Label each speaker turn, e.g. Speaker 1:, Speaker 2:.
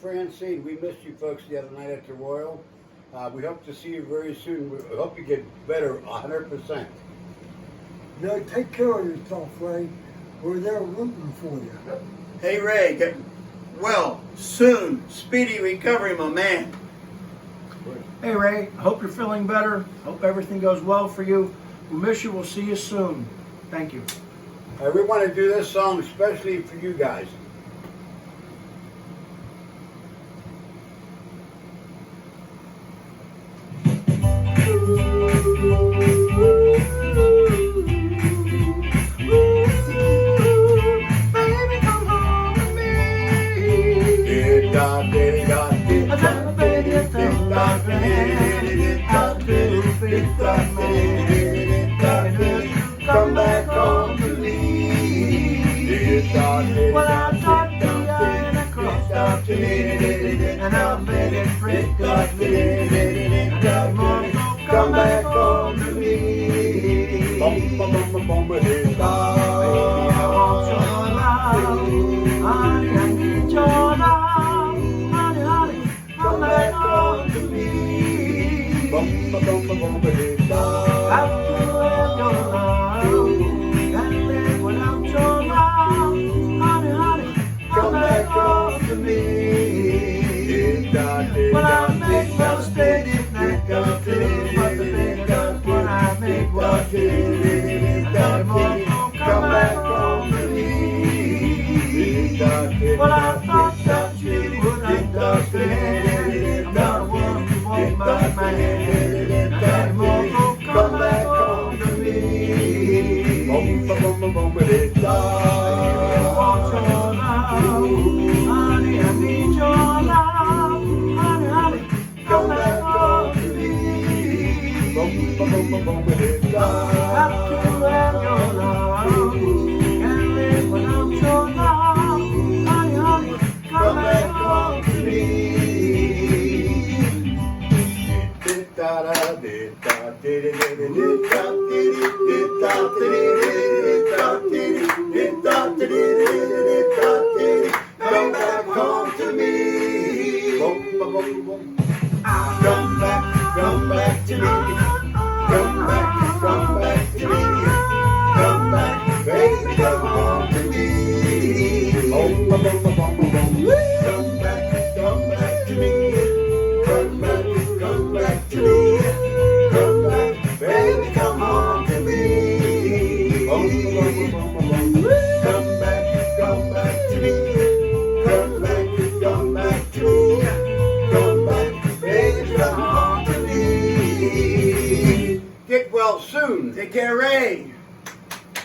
Speaker 1: Francine. We missed you folks the other night at the Royal. We hope to see you very soon. We hope you get better 100%.
Speaker 2: No, take care of yourself, Ray. We're there rooting for you.
Speaker 3: Hey, Ray, get well soon. Speedy recovery, my man.
Speaker 4: Hey Ray, hope you're feeling better. Hope everything goes well for you. We'll miss you. We'll see you soon. Thank you.
Speaker 1: We want to do this song especially for you guys.
Speaker 3: Come back home to me. Well, I talked to you and I crossed out to me, and I'm begging Fred Godly, come back home to me. Baby, I want your love, honey, I need your love, honey, honey, come back home to me. Got to have your love, can't live without your love, honey, honey, come back home to me. Well, I made mistakes, thank God, but the thing is what I made was it. Come back home to me. Well, I thought that you would understand. I'm not a woman who won't my man. Come back home to me. I want your love, honey, I need your love, honey, honey, come back home to me. Got to have your love, can't live without your love, honey, honey, come back home to me. Come back home to me. Come back to me. Come back to me. Come back, baby, come home to me. Come back to me. Come back to me. Come back, baby, come home to me. Come back to me. Come back to me. Come back, baby, come home to me.
Speaker 1: Get well soon.
Speaker 3: Take care, Ray.